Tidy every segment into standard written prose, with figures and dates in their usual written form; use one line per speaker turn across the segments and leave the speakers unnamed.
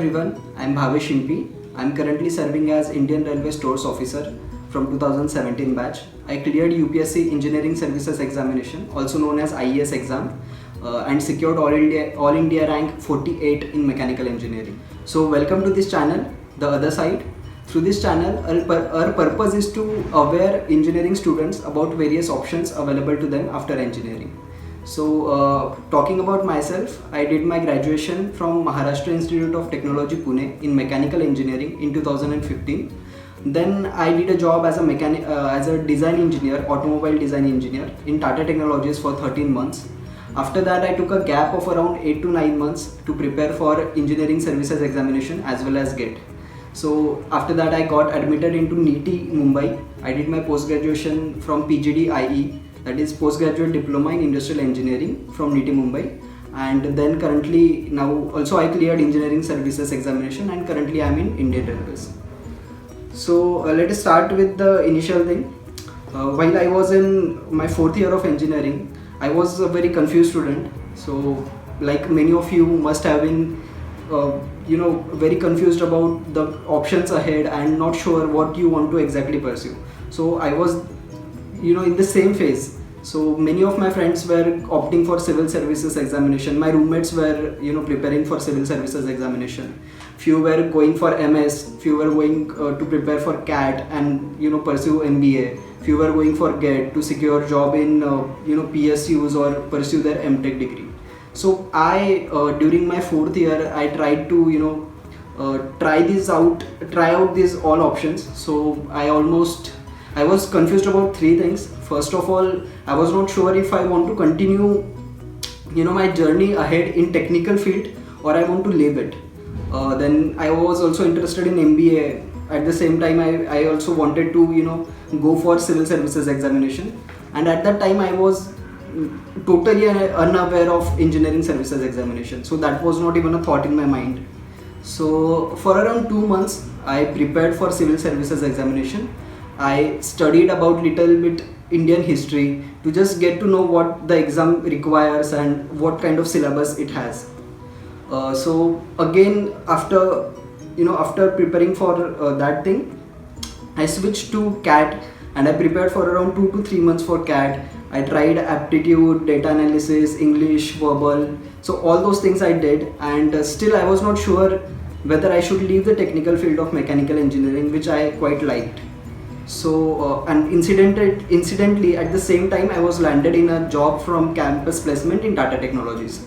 everyone, I am Bhavesh Shimpi. I am currently serving as Indian Railway Stores Officer from 2017 batch. I cleared UPSC Engineering Services Examination, also known as IES exam, and secured All India rank 48 in Mechanical Engineering. So welcome to this channel, The Other Side. Through this channel, our purpose is to aware engineering students about various options available to them after engineering. So talking about myself, I did my graduation from Maharashtra Institute of Technology Pune in Mechanical Engineering in 2015. Then I did a job as a design engineer, automobile design engineer in Tata Technologies for 13 months. After that, I took a gap of around 8 to 9 months to prepare for Engineering Services Examination as well as GATE. So after that, I got admitted into NITI Mumbai. I did my post-graduation from PGD IE, that is Postgraduate Diploma in Industrial Engineering from NITI Mumbai. And then currently now also I cleared Engineering Services Examination and currently I am in Indian Railways. So let us start with the initial thing. While I was in my 4th year of engineering, I was a very confused student. So like many of you must have been very confused about the options ahead and not sure what you want to exactly pursue. So I was in the same phase. So many of my friends were opting for civil services examination. My roommates were preparing for civil services examination. Few were going for MS, few were going to prepare for CAT and pursue MBA. Few were going for GATE to secure job in PSUs or pursue their MTech degree. So I during my 4th year I tried to try out these all options. So I was confused about 3 things. First of all, I was not sure if I want to continue my journey ahead in technical field or I want to leave it. Then I was also interested in MBA. At the same time, I also wanted to go for civil services examination, and at that time I was totally unaware of engineering services examination, so that was not even a thought in my mind. So for around 2 months I prepared for civil services examination. I studied about little bit Indian history to just get to know what the exam requires and what kind of syllabus it has. So again, after preparing for that thing, I switched to CAT and I prepared for around 2 to 3 months for CAT. I tried aptitude, data analysis, English, verbal. So all those things I did, and still I was not sure whether I should leave the technical field of mechanical engineering, which I quite liked. So and incidentally at the same time I was landed in a job from campus placement in Tata Technologies.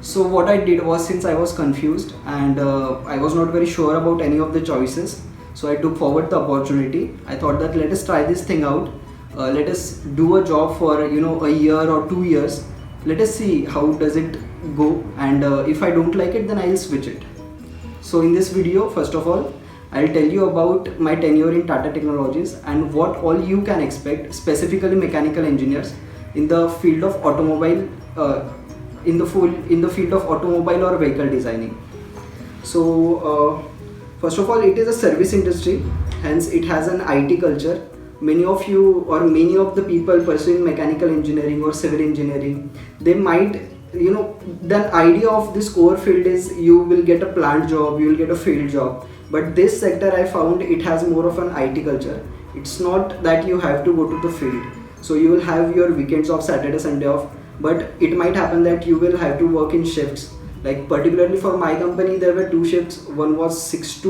So what I did was, since I was confused and I was not very sure about any of the choices, so I took forward the opportunity. I thought that let us try this thing out. Let us do a job for a year or 2 years. Let us see how does it go, and if I don't like it, then I'll switch it. So in this video, first of all, I'll tell you about my tenure in Tata Technologies and what all you can expect, specifically mechanical engineers in the field of automobile, in the field of automobile or vehicle designing. So first of all, it is a service industry, hence it has an IT culture. Many of you or many of the people pursuing mechanical engineering or civil engineering, they might the idea of this core field is you will get a plant job, you will get a field job. But this sector, I found it has more of an IT culture. It's not that you have to go to the field. So you will have your weekends off, Saturday, Sunday off, but it might happen that you will have to work in shifts. Like particularly for my company, there were 2 shifts. One was 6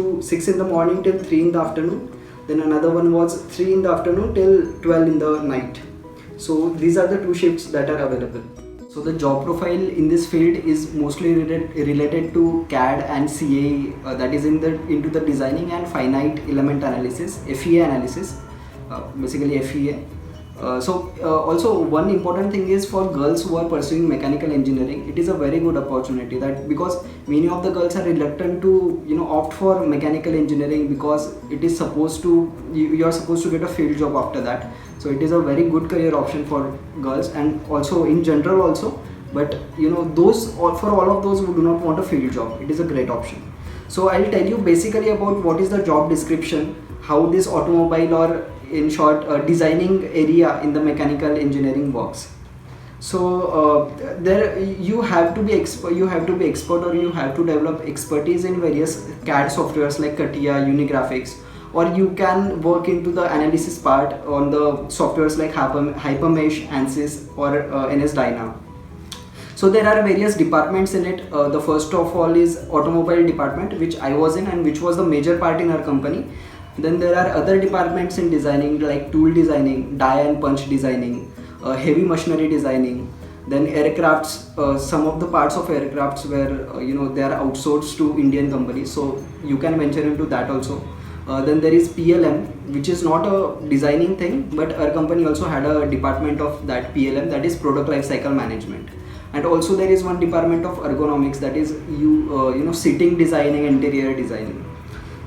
in the morning till 3 in the afternoon. Then another one was 3 in the afternoon till 12 in the night. So these are the 2 shifts that are available. So the job profile in this field is mostly related to CAD and CA, that is into the designing and finite element analysis, FEA analysis, basically FEA. Also one important thing is for girls who are pursuing mechanical engineering, it is a very good opportunity, that because many of the girls are reluctant to opt for mechanical engineering because it is supposed to you are supposed to get a field job after that. So it is a very good career option for girls and also in general also, but for all of those who do not want a field job, it is a great option. So I'll tell you basically about what is the job description, how this automobile or in short designing area in the mechanical engineering works. So there you have to be expert, or you have to develop expertise in various CAD softwares like CATIA, Unigraphics, or you can work into the analysis part on the softwares like Hypermesh, ANSYS, or NSDyna. So there are various departments in it. The first of all is automobile department, which I was in and which was the major part in our company. Then there are other departments in designing like tool designing, die and punch designing, heavy machinery designing. Then aircrafts, some of the parts of aircrafts where they are outsourced to Indian companies, so you can venture into that also. Then there is PLM, which is not a designing thing, but our company also had a department of that PLM, that is product lifecycle management. And also there is one department of ergonomics, that is sitting designing, interior designing.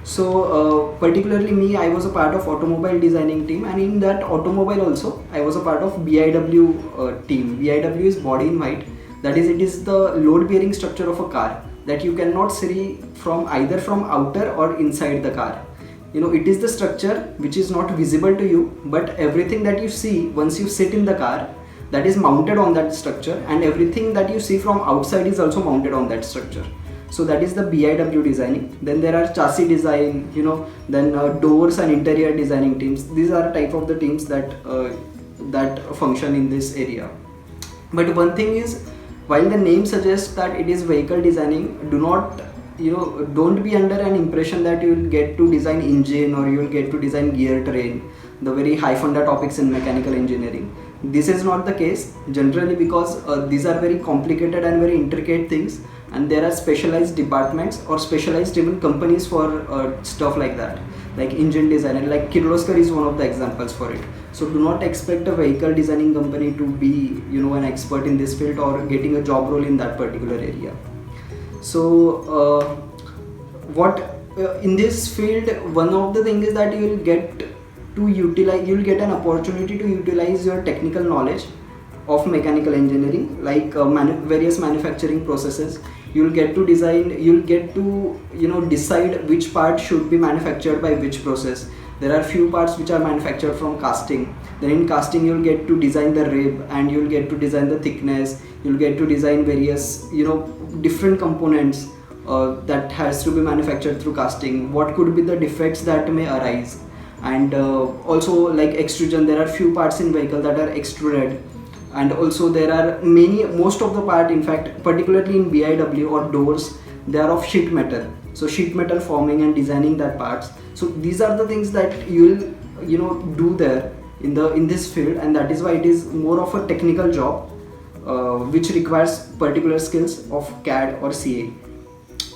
So particularly me, I was a part of automobile designing team, and in that automobile also I was a part of BIW team. BIW is body in white, that is, it is the load bearing structure of a car that you cannot see from either from outer or inside the car. It is the structure which is not visible to you, but everything that you see once you sit in the car, that is mounted on that structure, and everything that you see from outside is also mounted on that structure. So that is the BIW designing. Then there are chassis design, then doors and interior designing teams. These are type of the teams that function in this area. But one thing is, while the name suggests that it is vehicle designing, don't be under an impression that you will get to design engine or you will get to design gear train, the very high funda topics in mechanical engineering. This is not the case generally, because these are very complicated and very intricate things, and there are specialized departments or specialized even companies for stuff like that, like engine design, and like Kirloskar is one of the examples for it. So do not expect a vehicle designing company to be an expert in this field or getting a job role in that particular area. So in this field, one of the things is that you will get an opportunity to utilize your technical knowledge of mechanical engineering, like various manufacturing processes. You'll get to decide which part should be manufactured by which process. There are few parts which are manufactured from casting. Then in casting you'll get to design the rib, and you'll get to design the thickness. You'll get to design various different components that has to be manufactured through casting. What could be the defects that may arise? And also like extrusion, there are few parts in vehicle that are extruded, and also there are most of the part, in fact particularly in BIW or doors, they are of sheet metal. So sheet metal forming and designing that parts. So these are the things that you will do there in this field, and that is why it is more of a technical job which requires particular skills of CAD or CA.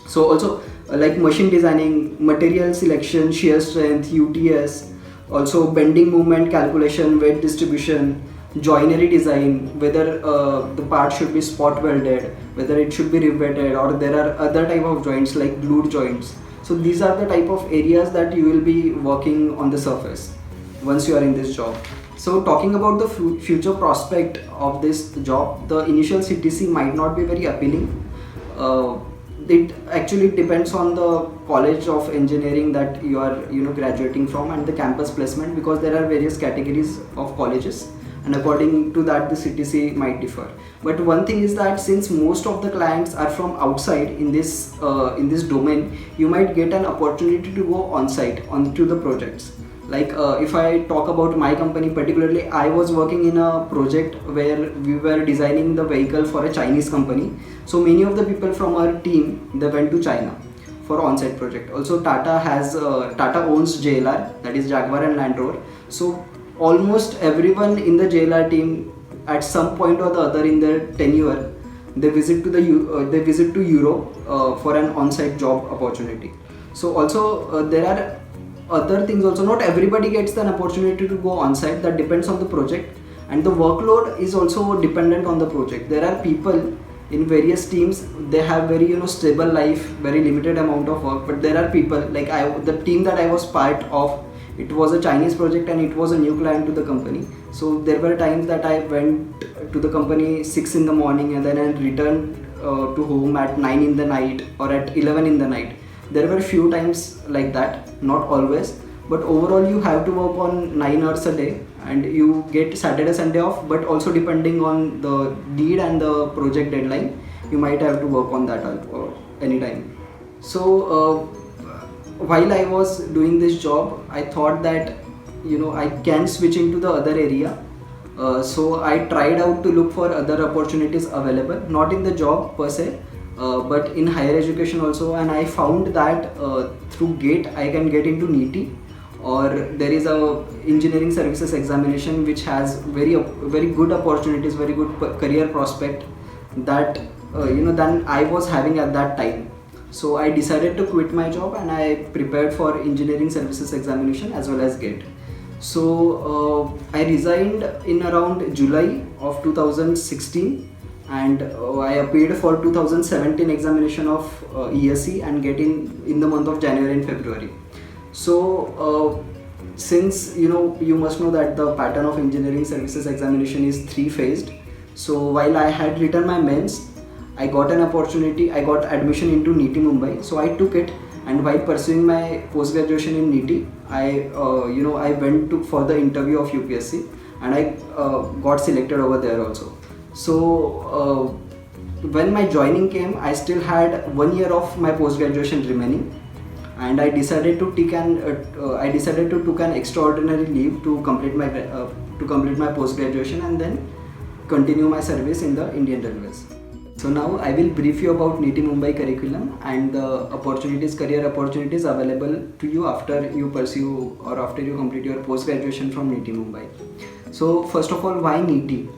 So also like machine designing, material selection, shear strength, UTS, also bending moment calculation, weight distribution, joinery design, whether the part should be spot welded, whether it should be riveted, or there are other type of joints like glued joints. So these are the type of areas that you will be working on the surface once you are in this job. So talking about the future prospect of this job, the initial CTC might not be very appealing. It actually depends on the college of engineering that you are graduating from, and the campus placement, because there are various categories of colleges, and according to that the CTC might differ. But one thing is that since most of the clients are from outside in this domain, you might get an opportunity to go on site onto the projects. Like if I talk about my company particularly, I was working in a project where we were designing the vehicle for a Chinese company. So many of the people from our team, they went to China for on-site project. Also Tata owns JLR, that is Jaguar and Land Rover. So almost everyone in the JLR team at some point or the other in their tenure, they visit to Europe for an on-site job opportunity. So also there are other things also. Not everybody gets an opportunity to go on site. That depends on the project, and the workload is also dependent on the project. There are people in various teams, they have very stable life, very limited amount of work. But there are people like the team that I was part of, it was a Chinese project and it was a new client to the company. So there were times that I went to the company 6 in the morning and then I returned to home at 9 in the night or at 11 in the night. There were few times like that, not always, but overall you have to work on 9 hours a day, and you get Saturday Sunday off, but also depending on the need and the project deadline, you might have to work on that anytime. So while I was doing this job, I thought that I can switch into the other area. So I tried out to look for other opportunities available, not in the job per se, but in higher education also, and I found that through GATE I can get into NEET, or there is a engineering services examination which has very good opportunities, very good career prospect that than I was having at that time. So I decided to quit my job and I prepared for engineering services examination as well as GATE. So I resigned in around July of 2016, and I appeared for 2017 examination of ESE and get in the month of January and February. So since you must know that the pattern of engineering services examination is 3-phased. So while I had written my mains, I got an opportunity, I got admission into NEET Mumbai, so I took it. And while pursuing my post-graduation in NEET, I went for the interview of UPSC, and I got selected over there also. So when my joining came, I still had 1 year of my post-graduation remaining, and I decided to take an extraordinary leave to complete my post-graduation and then continue my service in the Indian Railways. So now I will brief you about NEET Mumbai curriculum and the career opportunities available to you after you pursue or after you complete your post-graduation from NEET Mumbai. So first of all, why NEET?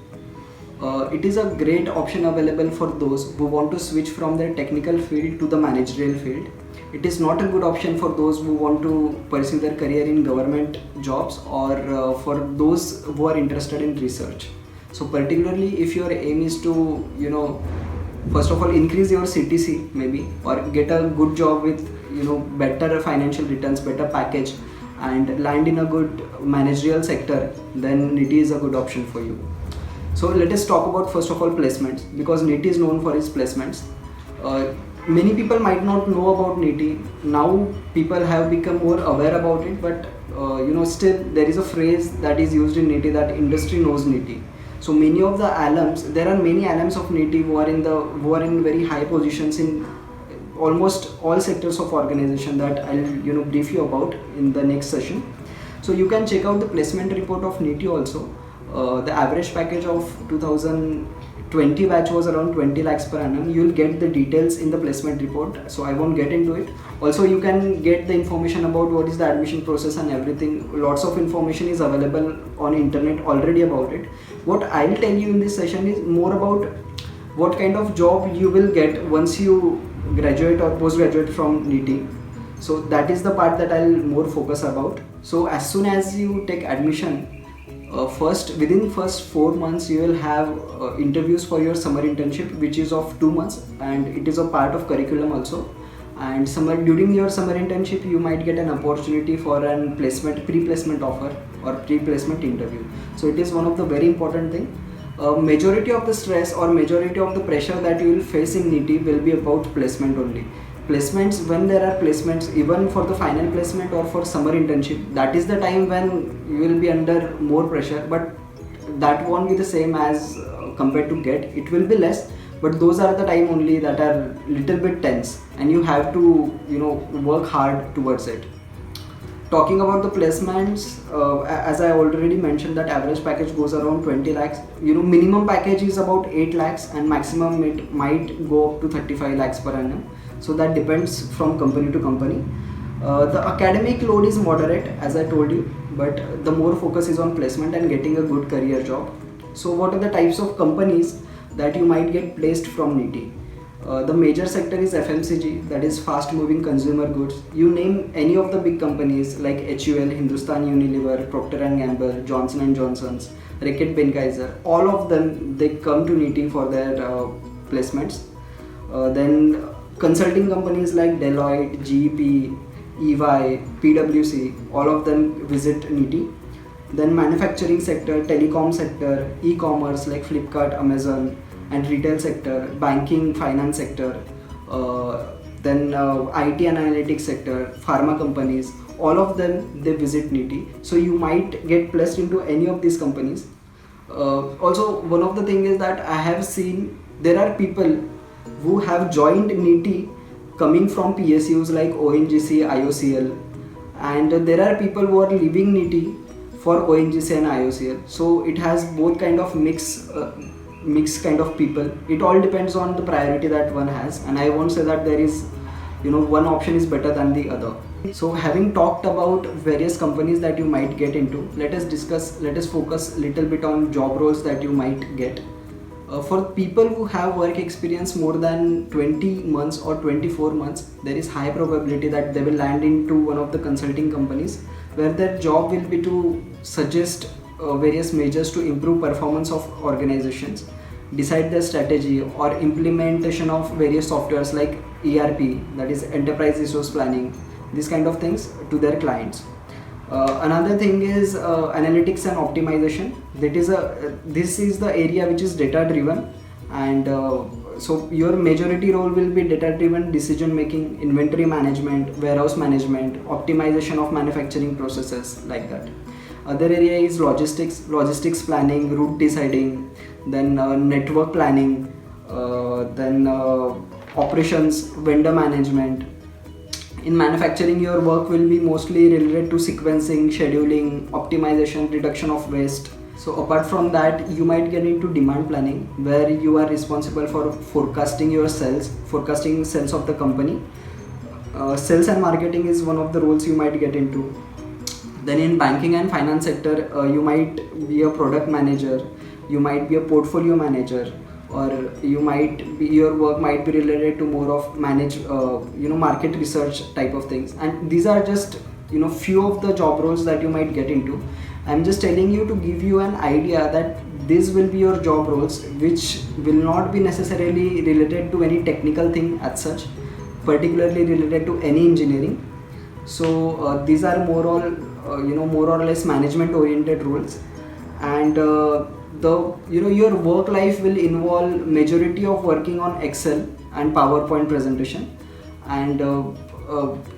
It is a great option available for those who want to switch from their technical field to the managerial field. It is not a good option for those who want to pursue their career in government jobs, or for those who are interested in research. So particularly if your aim is to first of all increase your CTC maybe, or get a good job with better financial returns, better package, and land in a good managerial sector, then NEET is a good option for you. So let us talk about first of all placements, because NEET is known for its placements. Many people might not know about NEET. Now people have become more aware about it, but still there is a phrase that is used in NEET, that industry knows NEET. So many of the alums, there are many alums of NEET who are in very high positions in almost all sectors of organization that I'll brief you about in the next session. So you can check out the placement report of NEET also. The average package of 2020 batch was around 20 lakhs per annum. You'll get the details in the placement report, so I won't get into it. Also, you can get the information about what is the admission process and everything. Lots of information is available on internet already about it. What I'll tell you in this session is more about what kind of job you will get once you graduate or postgraduate from NEET. So that is the part that I'll more focus about. So as soon as you take admission, within first 4 months you will have interviews for your summer internship, which is of 2 months, and it is a part of curriculum also. And during your summer internship you might get an opportunity for an pre-placement offer or pre-placement interview. So it is one of the very important thing. Majority of the stress or majority of the pressure that you will face in NEET will be about placement only. Placements, when there are placements, even for the final placement or for summer internship, that is the time when you will be under more pressure, but that won't be the same as compared to GATE. It will be less, but those are the time only that are little bit tense, and you have to work hard towards it. Talking about the placements, as I already mentioned, that average package goes around 20 lakhs. Minimum package is about 8 lakhs and maximum it might go up to 35 lakhs per annum. So that depends from company to company. The academic load is moderate, as I told you, but the more focus is on placement and getting a good career job. So what are the types of companies that you might get placed from NEET? The major sector is FMCG, that is fast moving consumer goods. You name any of the big companies like HUL, Hindustan Unilever, Procter & Gamble, Johnson & Johnson's, Reckitt Benckiser, all of them, they come to NEET for their placements. Then consulting companies like Deloitte, GEP, EY, PwC, all of them visit NEET. Then manufacturing sector, telecom sector, e-commerce like Flipkart, Amazon, and retail sector, banking, finance sector, then IT and analytics sector, pharma companies, all of them they visit NITI. So you might get placed into any of these companies. Also, one of the thing is that I have seen there are people who have joined NITI coming from PSUs like ONGC, IOCL, and there are people who are leaving NITI for ONGC and IOCL. So it has both kind of mix kind of people. It all depends on the priority that one has, and I won't say that there is, one option is better than the other. So having talked about various companies that you might get into, let us focus a little bit on job roles that you might get. For people who have work experience more than 20 months or 24 months, there is high probability that they will land into one of the consulting companies where their job will be to suggest various measures to improve performance of organizations, decide their strategy or implementation of various softwares like ERP, that is enterprise resource planning, these kind of things to their clients. Another thing is analytics and optimization. This is the area which is data driven, and so your majority role will be data driven decision making, inventory management, warehouse management, optimization of manufacturing processes, like that. Other area is logistics planning, route deciding, then network planning, then operations, vendor management. In manufacturing, your work will be mostly related to sequencing, scheduling, optimization, reduction of waste. So apart from that, you might get into demand planning, where you are responsible for forecasting sales of the company. Sales and marketing is one of the roles you might get into. Then in banking and finance sector, you might be a product manager, you might be a portfolio manager, or your work might be related to more of market research type of things. And these are just few of the job roles that you might get into. I'm just telling you to give you an idea that these will be your job roles, which will not be necessarily related to any technical thing as such, particularly related to any engineering. So these are more or less management oriented roles, and your work life will involve majority of working on Excel and PowerPoint presentation, and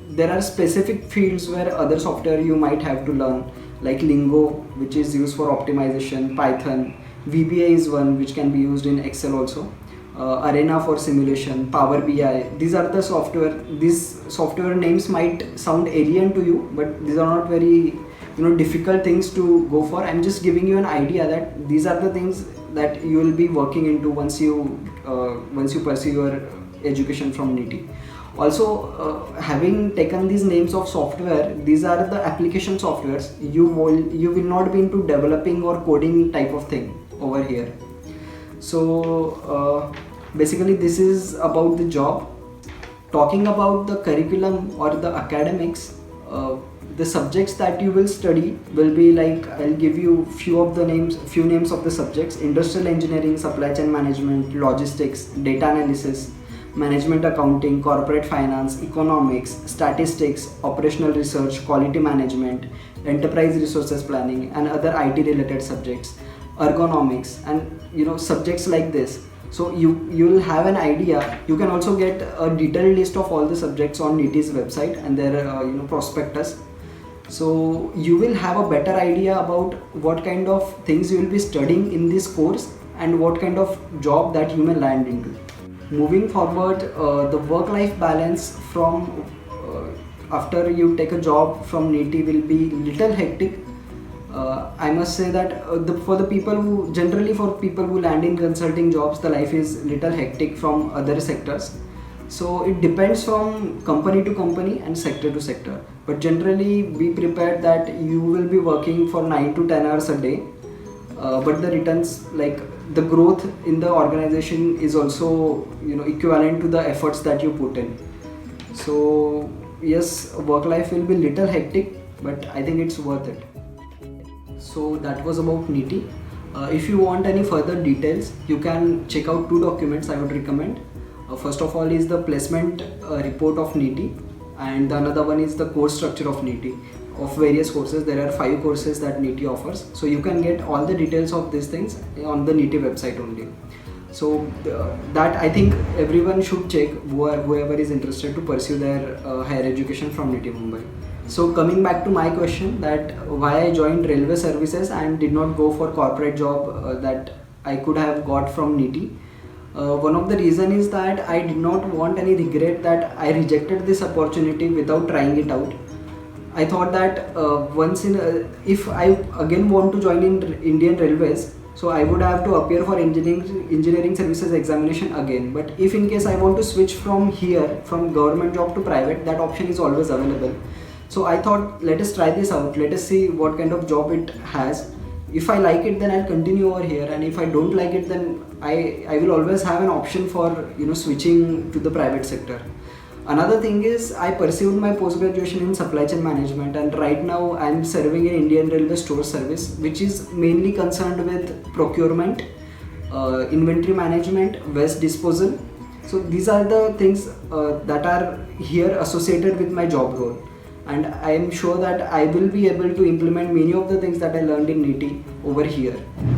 there are specific fields where other software you might have to learn, like Lingo, which is used for optimization, Python, VBA is one which can be used in Excel also, Arena for simulation, Power BI. These are the software. These software names might sound alien to you, but these are not very difficult things to go for. I'm just giving you an idea that these are the things that you will be working into once you pursue your education from NITI. Also, having taken these names of software, these are the application softwares. You will not be into developing or coding type of thing over here. So basically this is about the job. Talking about the curriculum or the academics, the subjects that you will study will be like, I'll give you few names of the subjects: industrial engineering, supply chain management, logistics, data analysis, management accounting, corporate finance, economics, statistics, operational research, quality management, enterprise resources planning, and other IT related subjects, ergonomics, and subjects like this. So you will have an idea. You can also get a detailed list of all the subjects on NITI's website and their prospectus. So you will have a better idea about what kind of things you will be studying in this course and what kind of job that you may land into. Moving forward, the work-life balance from after you take a job from NITI will be little hectic. I must say that for people who land in consulting jobs, the life is little hectic from other sectors. So it depends from company to company and sector to sector. But generally, be prepared that you will be working for 9 to 10 hours a day. But the returns, like the growth in the organization, is also equivalent to the efforts that you put in. So yes, work life will be little hectic, but I think it's worth it. So that was about NITI. If you want any further details, you can check out 2 documents I would recommend. First of all is the placement report of NITI, and the another one is the course structure of NITI. Of various courses, there are 5 courses that NITI offers. So you can get all the details of these things on the NITI website only. So that I think everyone should check, whoever is interested to pursue their higher education from NITI Mumbai. So coming back to my question, that why I joined railway services and did not go for corporate job that I could have got from NITI. One of the reason is that I did not want any regret that I rejected this opportunity without trying it out. I thought that if I again want to join in Indian Railways, so I would have to appear for engineering services examination again. But if in case I want to switch from here, from government job to private, that option is always available. So I thought, let us try this out. Let us see what kind of job it has. If I like it, then I'll continue over here, and if I don't like it, then I will always have an option for switching to the private sector. Another thing is, I pursued my post graduation in supply chain management, and right now I'm serving in Indian Railway Store Service, which is mainly concerned with procurement, inventory management, waste disposal. So these are the things that are here associated with my job role, and I am sure that I will be able to implement many of the things that I learned in NITI over here.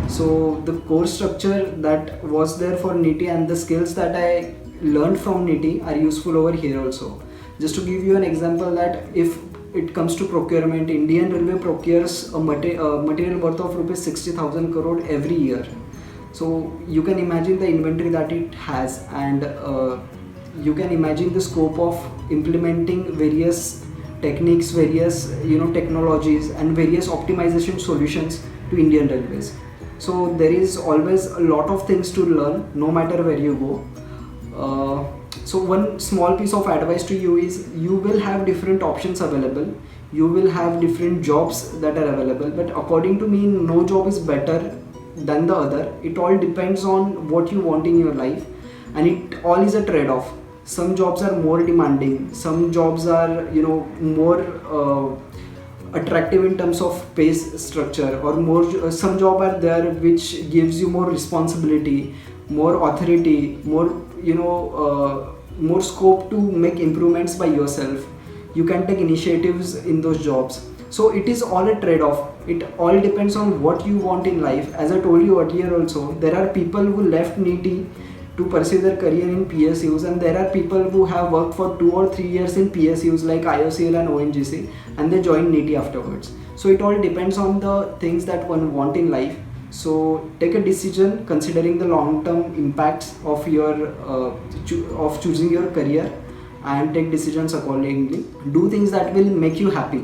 So the course structure that was there for NITI and the skills that I learned from NITI are useful over here also. Just to give you an example, that if it comes to procurement, Indian Railway procures a material worth of rupees 60,000 crore every year. So you can imagine the inventory that it has, and you can imagine the scope of implementing various techniques, various technologies and various optimization solutions to Indian Railways. So there is always a lot of things to learn no matter where you go. So one small piece of advice to you is, you will have different options available, you will have different jobs that are available, but according to me, no job is better than the other. It all depends on what you want in your life, and it all is a trade-off. Some jobs are more demanding, some jobs are more attractive in terms of pay structure, or more some job are there which gives you more responsibility, more authority, more scope to make improvements by yourself. You can take initiatives in those jobs. So it is all a trade-off. It all depends on what you want in life. As I told you earlier also, there are people who left NITI to pursue their career in PSUs, and there are people who have worked for 2 or 3 years in PSUs like IOCL and ONGC, and they join NITI afterwards. So it all depends on the things that one want in life. So take a decision considering the long-term impacts of your of choosing your career, and take decisions accordingly. Do things that will make you happy,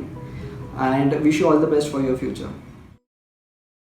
and wish you all the best for your future.